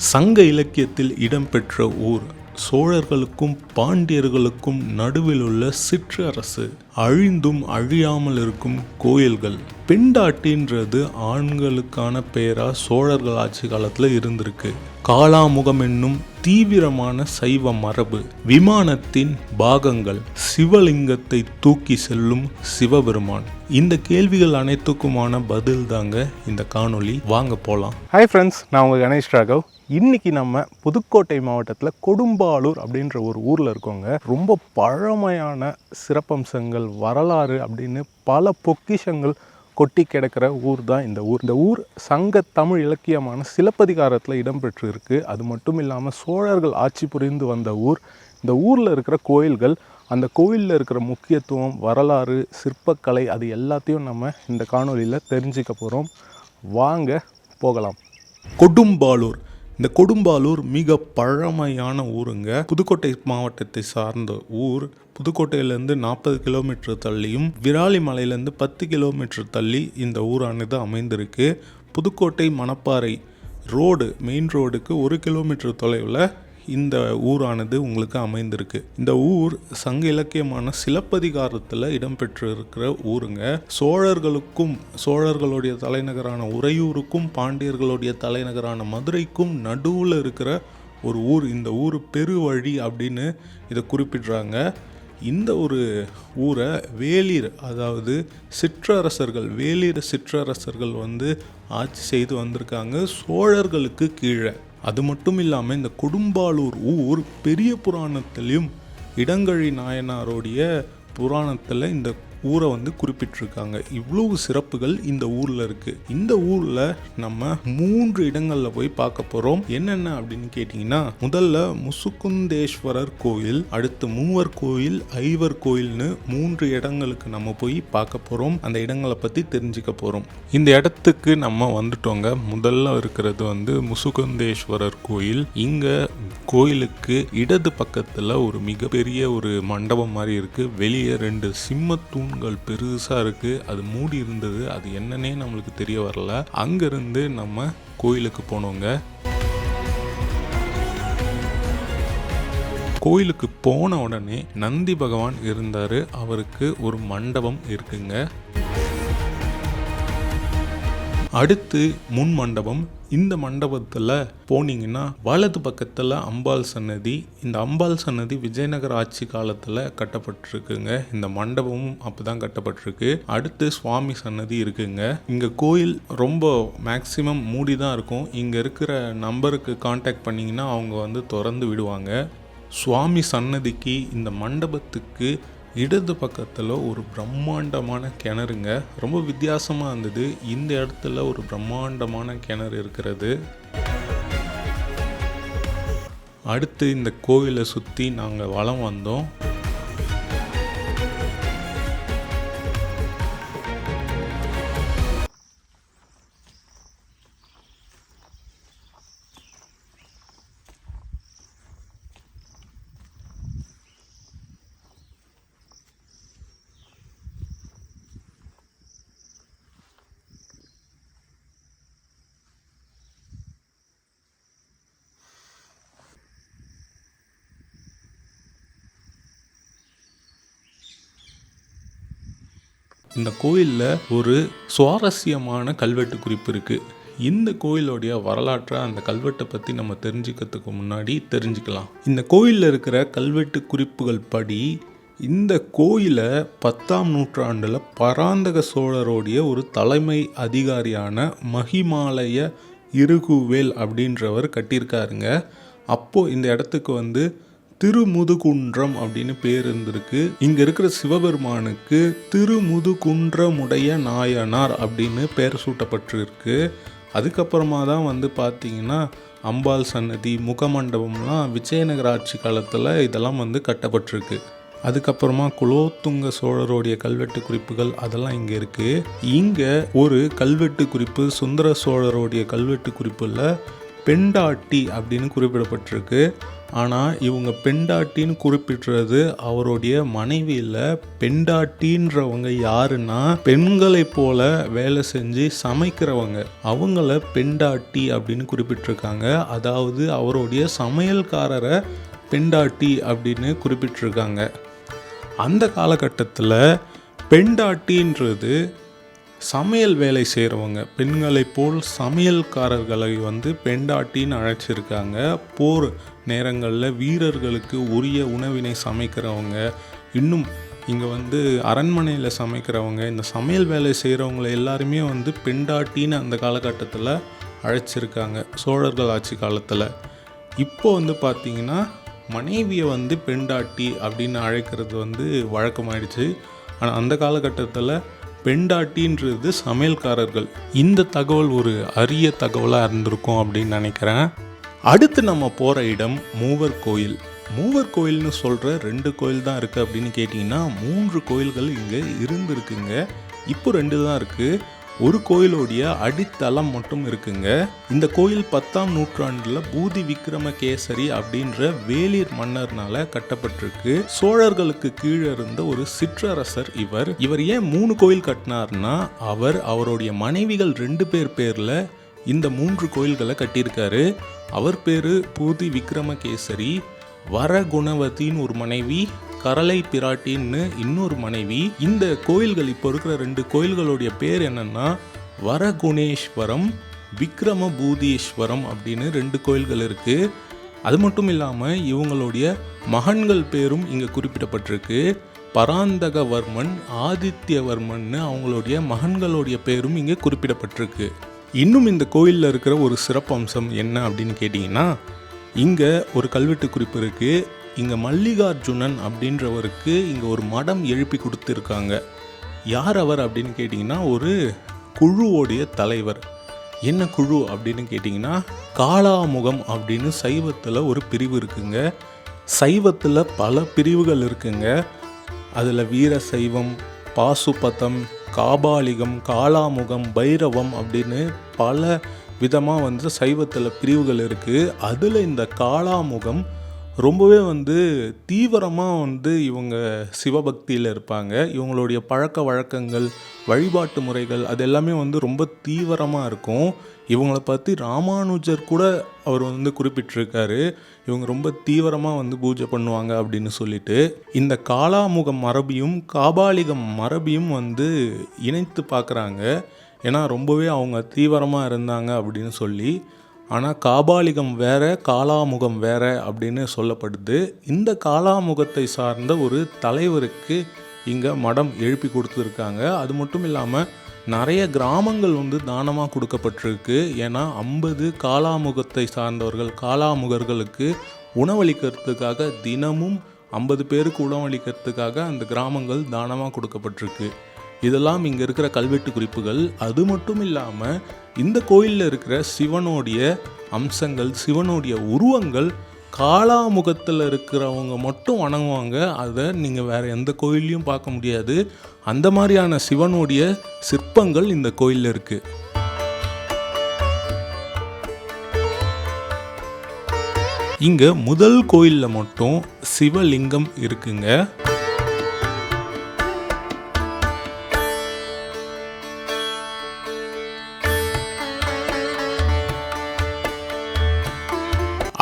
சங்க இலக்கியத்தில் இடம்பெற்ற ஊர். சோழர்களுக்கும் பாண்டியர்களுக்கும் நடுவில் உள்ள சிற்றரசு. அழிந்தும் அழியாமல் இருக்கும் கோயில்கள். பெண்டாட்டின்றது ஆண்களுக்கான பெயரா சோழர்கள் ஆட்சி காலத்துல இருந்திருக்கு. காளாமுகம் என்னும் தீவிரமான சைவ மரபு. விமானத்தின் பாகங்கள். சிவலிங்கத்தை தூக்கி செல்லும் சிவபெருமான். இந்த கேள்விகள் அனைத்துக்குமான பதில் தாங்க இந்த காணொளி. வாங்க போலாம். ஹாய் ஃப்ரெண்ட்ஸ், நான் உங்கள் கணேஷ் ராகவ். இன்னைக்கு நம்ம புதுக்கோட்டை மாவட்டத்தில் கொடும்பாளூர் அப்படின்ற ஒரு ஊரில் இருக்கோங்க. ரொம்ப பழமையான சிறப்பம்சங்கள், வரலாறு அப்படின்னு பல பொக்கிஷங்கள் கொட்டி கிடக்கிற ஊர் தான் இந்த ஊர். இந்த ஊர் சங்க தமிழ் இலக்கியமான சிலப்பதிகாரத்தில் இடம்பெற்று இருக்கு. அது மட்டும் இல்லாமல் சோழர்கள் ஆட்சி புரிந்து வந்த ஊர். இந்த ஊரில் இருக்கிற கோயில்கள், அந்த கோயிலில் இருக்கிற முக்கியத்துவம், வரலாறு, சிற்பக்கலை, அது எல்லாத்தையும் நம்ம இந்த காணொலியில் தெரிஞ்சுக்க போகிறோம். வாங்க போகலாம். கொடும்பாளூர். இந்த கொடும்பாளூர் மிக பழமையான ஊருங்க. புதுக்கோட்டை மாவட்டத்தை சார்ந்த ஊர். புதுக்கோட்டையிலேருந்து 40 கிலோமீட்டர் தள்ளியும் விராலிமலையிலேருந்து 10 கிலோமீட்டர் தள்ளி இந்த ஊரானது அமைந்திருக்கு. புதுக்கோட்டை மணப்பாறை ரோடு, மெயின் ரோடுக்கு 1 கிலோமீட்டர் தொலைவில் இந்த ஊரானது உங்களுக்கு அமைந்திருக்கு. இந்த ஊர் சங்க இலக்கியமான சிலப்பதிகாரத்தில் இடம்பெற்று இருக்கிற ஊருங்க. சோழர்களுடைய தலைநகரான உறையூருக்கும் பாண்டியர்களுடைய தலைநகரான மதுரைக்கும் நடுவில் இருக்கிற ஒரு ஊர். இந்த ஊர் பெருவழி அப்படின்னு இதை குறிப்பிடுறாங்க. இந்த ஒரு ஊரை வேளிர், அதாவது சிற்றரசர்கள், வேளிர் சிற்றரசர்கள் ஆட்சி செய்து வந்திருக்காங்க சோழர்களுக்கு கீழே. அது மட்டும் இல்லாமல் இந்த கொடும்பாளூர் ஊர் பெரிய புராணத்திலையும் இடங்கழி நாயனாருடைய புராணத்தில் இந்த ஊரை குறிப்பிட்டிருக்காங்க. இவ்வளவு சிறப்புகள் இந்த ஊரில் இருக்குது. இந்த ஊரில் நம்ம 3 இடங்களில் போய் பார்க்க போகிறோம். என்னென்ன அப்படின்னு கேட்டிங்கன்னா, முதல்ல முசுகுந்தேஸ்வரர் கோயில், அடுத்து மூவர் கோயில், ஐவர் கோயில்னு 3 இடங்களுக்கு நம்ம போய் பார்க்க போகிறோம். அந்த இடங்களை பற்றி தெரிஞ்சுக்க போகிறோம். இந்த இடத்துக்கு நம்ம வந்துட்டோங்க. முதல்ல இருக்கிறது முசுகுந்தேஸ்வரர் கோயில். இங்கே கோயிலுக்கு இடது பக்கத்தில் ஒரு மிகப்பெரிய ஒரு மண்டபம் மாதிரி இருக்குது. வெளியே 2 சிம்மத்தூண்கள் பெருசா இருக்கு. அது மூடி இருந்தது. அது என்னன்னே நம்மளுக்கு தெரிய வரல. அங்கிருந்து நம்ம கோயிலுக்கு போனோங்க. கோயிலுக்கு போன உடனே நந்தி பகவான் இருந்தாரு. அவருக்கு ஒரு மண்டபம் இருக்குங்க. அடுத்து முன் மண்டபம். இந்த மண்டபத்தில் போனீங்கன்னா வலது பக்கத்தில் அம்பாள் சன்னதி. இந்த அம்பாள் சன்னதி விஜயநகர ஆட்சி காலத்தில் கட்டப்பட்டிருக்குங்க. இந்த மண்டபமும் அப்போ தான் கட்டப்பட்டிருக்கு. அடுத்து சுவாமி சன்னதி இருக்குங்க. இங்கே கோயில் ரொம்ப மேக்சிமம் மூடி தான் இருக்கும். இங்கே இருக்கிற நம்பருக்கு கான்டாக்ட் பண்ணிங்கன்னா அவங்க திறந்து விடுவாங்க. சுவாமி சன்னதிக்கு, இந்த மண்டபத்துக்கு இடது பக்கத்தில் ஒரு பிரம்மாண்டமான கிணறுங்க. ரொம்ப வித்தியாசமாக இருந்தது. இந்த இடத்துல ஒரு பிரம்மாண்டமான கிணறு இருக்கிறது. அடுத்து இந்த கோவிலை சுற்றி நாங்கள் வலம் வந்தோம். இந்த கோயிலில் ஒரு சுவாரஸ்யமான கல்வெட்டு குறிப்பு இருக்குது. இந்த கோயிலுடைய வரலாற்றை, அந்த கல்வெட்டை பற்றி நம்ம தெரிஞ்சுக்கிறதுக்கு முன்னாடி தெரிஞ்சுக்கலாம். இந்த கோயிலில் இருக்கிற கல்வெட்டு குறிப்புகள் படி இந்த கோயிலை 10ஆம் நூற்றாண்டில் பராந்தக சோழருடைய ஒரு தலைமை அதிகாரியான மகிமாலய இருகுவேல் அப்படின்றவர் கட்டியிருக்காருங்க. அப்போது இந்த இடத்துக்கு திருமுதுகுன்றம் அப்படின்னு பேர் இருந்திருக்கு. இங்க இருக்கிற சிவபெருமானுக்கு திருமுதுகுன்றமுடைய நாயனார் அப்படின்னு பெயர் சூட்டப்பட்டிருக்கு. அதுக்கப்புறமா தான் பார்த்தீங்கன்னா அம்பாள் சன்னதி, முகமண்டபம்லாம் விஜயநகர ஆட்சி காலத்தில் இதெல்லாம் கட்டப்பட்டிருக்கு. அதுக்கப்புறமா குலோத்துங்க சோழருடைய கல்வெட்டு குறிப்புகள் அதெல்லாம் இங்கே இருக்குது. இங்கே ஒரு கல்வெட்டு குறிப்பு, சுந்தர சோழருடைய கல்வெட்டு குறிப்பில் பெண்டாட்டி அப்படின்னு குறிப்பிடப்பட்டிருக்கு. ஆனால் இவங்க பெண்டாட்டின்னு குறிப்பிடுறது அவருடைய மனைவியில். பெண்டாட்டின்றவங்க யாருன்னா பெண்களை போல வேலை செஞ்சு சமைக்கிறவங்க, அவங்கள பெண்டாட்டி அப்படின்னு குறிப்பிட்டிருக்காங்க. அதாவது அவருடைய சமையல்காரரை பெண்டாட்டி அப்படின்னு குறிப்பிட்டிருக்காங்க. அந்த காலகட்டத்தில் பெண்டாட்டின்றது சமையல் வேலை செய்கிறவங்க, பெண்களை போல் சமையல்காரர்களை பெண்டாட்டின்னு அழைச்சிருக்காங்க. போர் நேரங்களில் வீரர்களுக்கு உரிய உணவினை சமைக்கிறவங்க, இன்னும் இங்கே அரண்மனையில் சமைக்கிறவங்க, இந்த சமையல் வேலை செய்கிறவங்கள எல்லாருமே பெண்டாட்டின்னு அந்த காலகட்டத்தில் அழைச்சிருக்காங்க சோழர்கள் ஆட்சி காலத்தில். இப்போ பார்த்திங்கன்னா மனைவியை பெண்டாட்டி அப்படின்னு அழைக்கிறது வழக்கமாயிடுச்சு. ஆனால் அந்த காலகட்டத்தில் பெண்டாட்டின்றது சமையல்காரர்கள். இந்த தகவல் ஒரு அரிய தகவலாக இருந்திருக்கும் அப்படின்னு நினைக்கிறேன். அடுத்து நம்ம போகிற இடம் மூவர் கோயில். மூவர் கோயில்னு சொல்கிற 2 கோயில் தான் இருக்குது அப்படின்னு கேட்டிங்கன்னா 3 கோயில்கள் இங்கே இருந்துருக்குங்க. இப்போ 2 தான் இருக்குது. ஒரு கோயிலோடைய அடித்தளம் மட்டும் இருக்குங்க. இந்த கோயில் 10ஆம் நூற்றாண்டில் பூதி விக்ரமகேசரி அப்படின்ற வேளிர் மன்னர்னால கட்டப்பட்டிருக்கு. சோழர்களுக்கு கீழே இருந்த ஒரு சிற்றரசர் இவர் ஏன் 3 கோயில் கட்டினார்னா, அவருடைய மனைவிகள் 2 பேர் பேரில் இந்த 3 கோயில்களை கட்டியிருக்காரு. அவர் பேர் பூதி விக்ரமகேசரி, வரகுணவதின்னு ஒரு மனைவி, கரளை பிராட்டின்னு இன்னொரு மனைவி. இந்த கோயில்கள் இப்போ இருக்கிற 2 கோயில்களுடைய பேர் என்னன்னா வரகுணேஸ்வரம், விக்ரமபூதீஸ்வரம் அப்படின்னு 2 கோயில்கள் இருக்குது. அது மட்டும் இல்லாமல் இவங்களுடைய மகன்கள் பேரும் இங்கே குறிப்பிடப்பட்டிருக்கு. பராந்தகவர்மன், ஆதித்யவர்மன்னு அவங்களுடைய மகன்களுடைய பேரும் இங்கே குறிப்பிடப்பட்டிருக்கு. இன்னும் இந்த கோயிலில் இருக்கிற ஒரு சிறப்பம்சம் என்ன அப்படின்னு கேட்டிங்கன்னா, இங்கே ஒரு கல்வெட்டு குறிப்பு இருக்குது. இங்கே மல்லிகார்ஜுனன் அப்படின்றவருக்கு இங்கே ஒரு மடம் எழுப்பி கொடுத்துருக்காங்க. யார் அவர் அப்படின்னு கேட்டிங்கன்னா ஒரு குழுவோடைய தலைவர். என்ன குழு அப்படின்னு கேட்டிங்கன்னா காளாமுகம் அப்படின்னு சைவத்தில் ஒரு பிரிவு இருக்குங்க. சைவத்தில் பல பிரிவுகள் இருக்குங்க. அதில் வீர சைவம், பாசுபதம், காபாலிகம், காளாமுகம், பைரவம் அப்படின்னு பல விதமாக சைவத்தில் பிரிவுகள் இருக்குது. அதில் இந்த காளாமுகம் ரொம்பவே தீவிரமாக இவங்க சிவபக்தியில் இருப்பாங்க. இவங்களுடைய பழக்க வழக்கங்கள், வழிபாட்டு முறைகள் அது எல்லாமே ரொம்ப தீவிரமாக இருக்கும். இவங்களை பற்றி ராமானுஜர் கூட அவர் குறிப்பிட்டிருக்காரு. இவங்க ரொம்ப தீவிரமாக பூஜை பண்ணுவாங்க அப்படின்னு சொல்லிட்டு. இந்த காளாமுகம் மரபியும் காபாலிகம் மரபியும் இணைத்து பார்க்குறாங்க. ஏன்னா ரொம்பவே அவங்க தீவிரமாக இருந்தாங்க அப்படின்னு சொல்லி. ஆனால் காபாலிகம் வேற, காளாமுகம் வேற அப்படின்னு சொல்லப்படுது. இந்த காளாமுகத்தை சார்ந்த ஒரு தலைவருக்கு இங்கே மடம் எழுப்பி கொடுத்துருக்காங்க. அது மட்டும் இல்லாமல் நிறைய கிராமங்கள் தானமாக கொடுக்கப்பட்டிருக்கு. ஏன்னா 50 காளாமுகத்தை சார்ந்தவர்கள், காளாமுகர்களுக்கு உணவளிக்கிறதுக்காக தினமும் 50 பேருக்கு உணவளிக்கிறதுக்காக அந்த கிராமங்கள் தானமாக கொடுக்கப்பட்டிருக்கு. இதெல்லாம் இங்கே இருக்கிற கல்வெட்டு குறிப்புகள். அது மட்டும் இல்லாமல் இந்த கோயிலில் இருக்கிற சிவனுடைய அம்சங்கள், சிவனுடைய உருவங்கள் காளாமுகத்தில் இருக்கிறவங்க மட்டும் வணங்குவாங்க. அதை நீங்கள் வேறு எந்த கோயிலையும் பார்க்க முடியாது. அந்த மாதிரியான சிவனுடைய சிற்பங்கள் இந்த கோயிலில் இருக்குது. இங்கே முதல் கோயிலில் மட்டும் சிவலிங்கம் இருக்குங்க.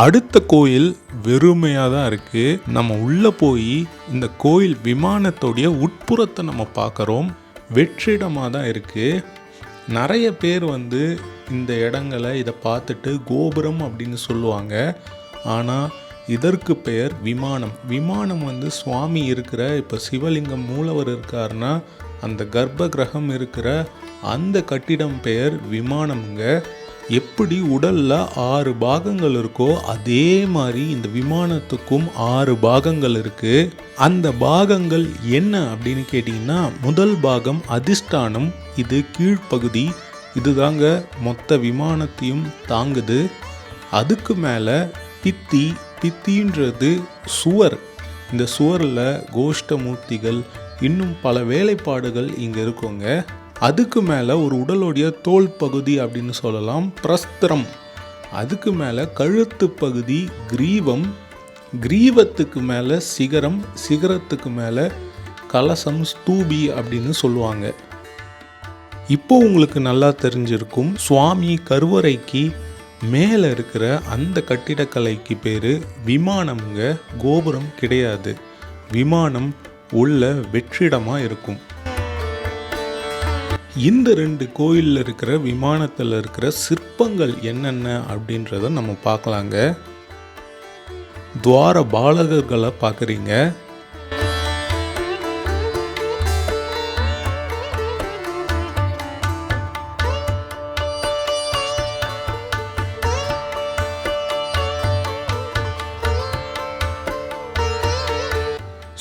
அடுத்த கோயில் வெறுமையாக தான் இருக்குது. நம்ம உள்ளே போய் இந்த கோயில் விமானத்தோடைய உட்புறத்தை நம்ம பார்க்குறோம். வெற்றிடமாக தான் இருக்குது. நிறைய பேர் இந்த இடங்களை இதை பார்த்துட்டு கோபுரம் அப்படின்னு சொல்லுவாங்க. ஆனால் இதற்கு பெயர் விமானம். விமானம் சுவாமி இருக்கிற, இப்போ சிவலிங்கம் மூலவர் இருக்காருன்னா அந்த கர்ப்ப கிரகம் இருக்கிற அந்த கட்டிடம் பெயர் விமானம்ங்க. எப்படி உடலில் 6 பாகங்கள் இருக்கோ அதே மாதிரி இந்த விமானத்துக்கும் 6 பாகங்கள் இருக்குது. அந்த பாகங்கள் என்ன அப்படின்னு கேட்டிங்கன்னா, முதல் பாகம் அதிஷ்டானம், இது கீழ்ப்பகுதி, இதுதாங்க மொத்த விமானத்தையும் தாங்குது. அதுக்கு மேலே பித்தி, பித்தின்றது சுவர். இந்த சுவரில் கோஷ்டமூர்த்திகள் இன்னும் பல வேலைப்பாடுகள் இங்கே இருக்குங்க. அதுக்கு மேலே ஒரு உடலுடைய தோல் பகுதி அப்படின்னு சொல்லலாம், பிரஸ்திரம். அதுக்கு மேலே கழுத்து பகுதி கிரீவம், கிரீவத்துக்கு மேலே சிகரம், சிகரத்துக்கு மேலே கலசம், ஸ்தூபி அப்படின்னு சொல்லுவாங்க. இப்போ உங்களுக்கு நல்லா தெரிஞ்சிருக்கும், சுவாமி கருவறைக்கு மேலே இருக்கிற அந்த கட்டிடக்கலைக்கு பேர் விமானம்ங்க. கோபுரம் கிடையாது, விமானம் உள்ள வெற்றிடமாக இருக்கும். இந்த 2 கோயிலில் இருக்கிற விமானத்தில் இருக்கிற சிற்பங்கள் என்னென்ன அப்படின்றத நம்ம பார்க்கலாங்க. துவார பாலகர்களை பார்க்குறீங்க.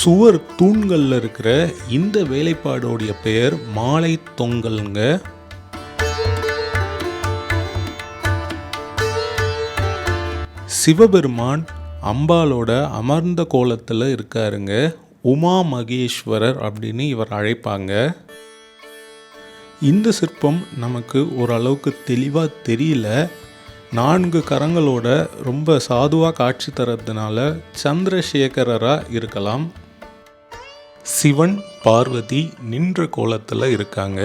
சுவர் தூண்களில் இருக்கிற இந்த வேலைப்பாடோடைய பெயர் மாலை தொங்கல்ங்க. சிவபெருமான் அம்பாலோட அமர்ந்த கோலத்தில் இருக்காருங்க. உமா மகேஸ்வரர் அப்படின்னு இவர் அழைப்பாங்க. இந்த சிற்பம் நமக்கு ஓரளவுக்கு தெளிவாக தெரியல. 4 கரங்களோட ரொம்ப சாதுவாக காட்சி தரதுனால சந்திரசேகரராக இருக்கலாம். சிவன் பார்வதி நின்ற கோலத்தில் இருக்காங்க.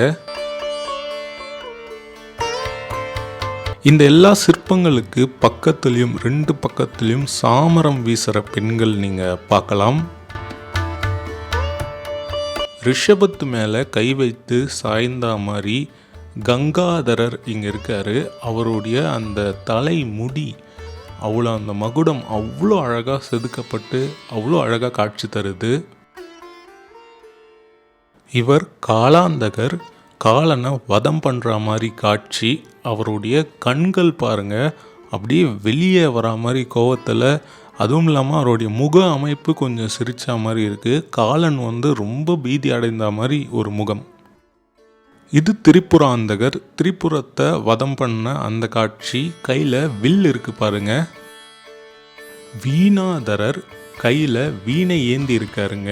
இந்த எல்லா சிற்பங்களுக்கு பக்கத்துலேயும் 2 பக்கத்துலேயும் சாமரம் வீசுகிற பெண்கள் நீங்கள் பார்க்கலாம். ரிஷபத்து மேலே கை வைத்து சாய்ந்தா மாதிரி கங்காதரர் இங்கே இருக்கார். அவருடைய அந்த தலை முடி அவ்வளோ, அந்த மகுடம் அவ்வளோ அழகாக செதுக்கப்பட்டு அவ்வளோ அழகாக காட்சி தருது. இவர் காலாந்தகர், காலனை வதம் பண்ணுற மாதிரி காட்சி. அவருடைய கண்கள் பாருங்க, அப்படியே வெளியே வரா மாதிரி கோவத்தில். அதுவும் இல்லாமல் அவருடைய முக அமைப்பு கொஞ்சம் சிரிச்சா மாதிரி இருக்குது. காலன் ரொம்ப பீதி அடைந்த மாதிரி ஒரு முகம். இது திரிபுராந்தகர், திரிபுரத்தை வதம் பண்ண அந்த காட்சி. கையில் வில் இருக்கு பாருங்க. வீணாதரர் கையில் வீணை ஏந்தி இருக்காருங்க.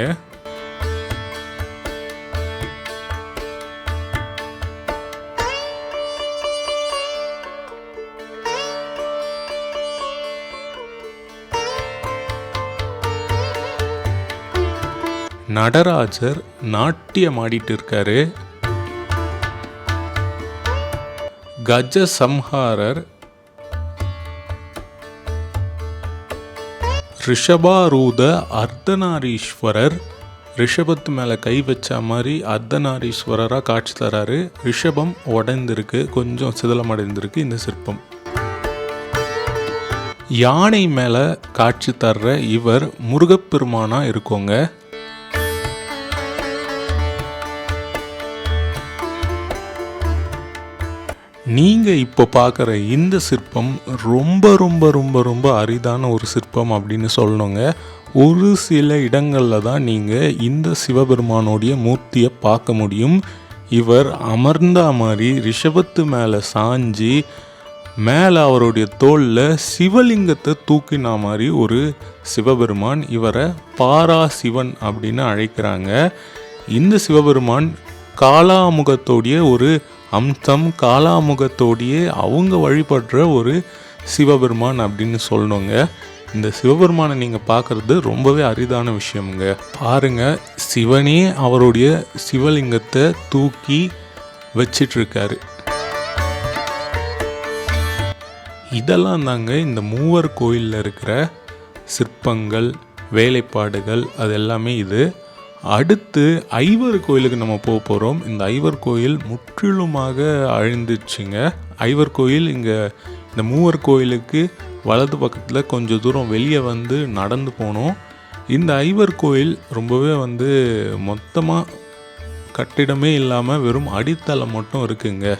நடராஜர் நாட்டியம் ஆடிட்டு இருக்காரு. கஜ சம்ஹாரர், ரிஷபாரூத அர்த்தநாரீஸ்வரர் ரிஷபத்து மேலே கை வச்ச மாதிரி அர்த்தநாரீஸ்வரராக காட்சி தராரு. ரிஷபம் உடைந்திருக்கு, கொஞ்சம் சிதலமடைந்திருக்கு இந்த சிற்பம். யானை மேலே காட்சி தர்ற இவர் முருகப்பெருமானா இருக்கோங்க. நீங்கள் இப்போ பார்க்குற இந்த சிற்பம் ரொம்ப ரொம்ப ரொம்ப ரொம்ப அரிதான ஒரு சிற்பம் அப்படின்னு சொல்லணுங்க. ஒரு சில இடங்களில் தான் நீங்கள் இந்த சிவபெருமானோடைய மூர்த்தியை பார்க்க முடியும். இவர் அமர்ந்தா மாதிரி ரிஷபத்து மேலே சாஞ்சி மேலே அவருடைய தோளில் சிவலிங்கத்தை தூக்கினா மாதிரி ஒரு சிவபெருமான். இவரை பாரா சிவன் அப்படின்னு அழைக்கிறாங்க. இந்த சிவபெருமான் காலாமுகத்தோடைய ஒரு அம்சம், காலாமுகத்தோடையே அவங்க வழிபடுற ஒரு சிவபெருமான் அப்படின்னு சொல்லணுங்க. இந்த சிவபெருமானை நீங்கள் பார்க்குறது ரொம்பவே அரிதான விஷயம்ங்க. பாருங்கள், சிவனே அவருடைய சிவலிங்கத்தை தூக்கி வச்சிட்ருக்காரு. இதெல்லாம் தாங்க இந்த மூவர் கோயிலில் இருக்கிற சிற்பங்கள், வேலைப்பாடுகள், அது எல்லாமே இது. அடுத்து ஐவர் கோயிலுக்கு நம்ம போக போகிறோம். இந்த ஐவர் கோயில் முற்றிலுமாக அழிந்துச்சுங்க. ஐவர் கோயில் இங்கே இந்த மூவர் கோயிலுக்கு வலது பக்கத்தில் கொஞ்சம் தூரம் வெளியே நடந்து போனோம். இந்த ஐவர் கோயில் ரொம்பவே மொத்தமாக கட்டிடமே இல்லாமல் வெறும் அடித்தளம் மட்டும் இருக்குங்க.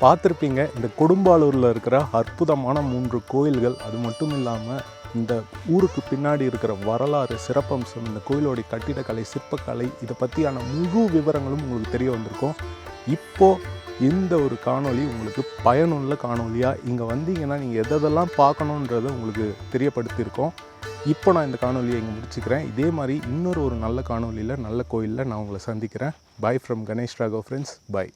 பார்த்துருப்பீங்க இந்த கொடும்பாலூரில் இருக்கிற அற்புதமான 3 கோயில்கள். அது மட்டும் இல்லாமல் இந்த ஊருக்கு பின்னாடி இருக்கிற வரலாறு, சிறப்பம்சம், இந்த கோயிலோடைய கட்டிடக்கலை, சிற்பக்கலை, இதை பற்றியான முழு விவரங்களும் உங்களுக்கு தெரிய வந்திருக்கும். இப்போது இந்த ஒரு காணொளி உங்களுக்கு பயனுள்ள காணொளியாக இங்கே வந்தீங்கன்னா நீங்கள் எதெல்லாம் பார்க்கணுன்றதை உங்களுக்கு தெரியப்படுத்தியிருக்கோம். இப்போ நான் இந்த காணொலியை இங்கே முடிச்சுக்கிறேன். இதே மாதிரி இன்னொரு நல்ல காணொலியில் நல்ல கோயிலில் நான் உங்களை சந்திக்கிறேன். Bye from Ganesh Raghav friends. By.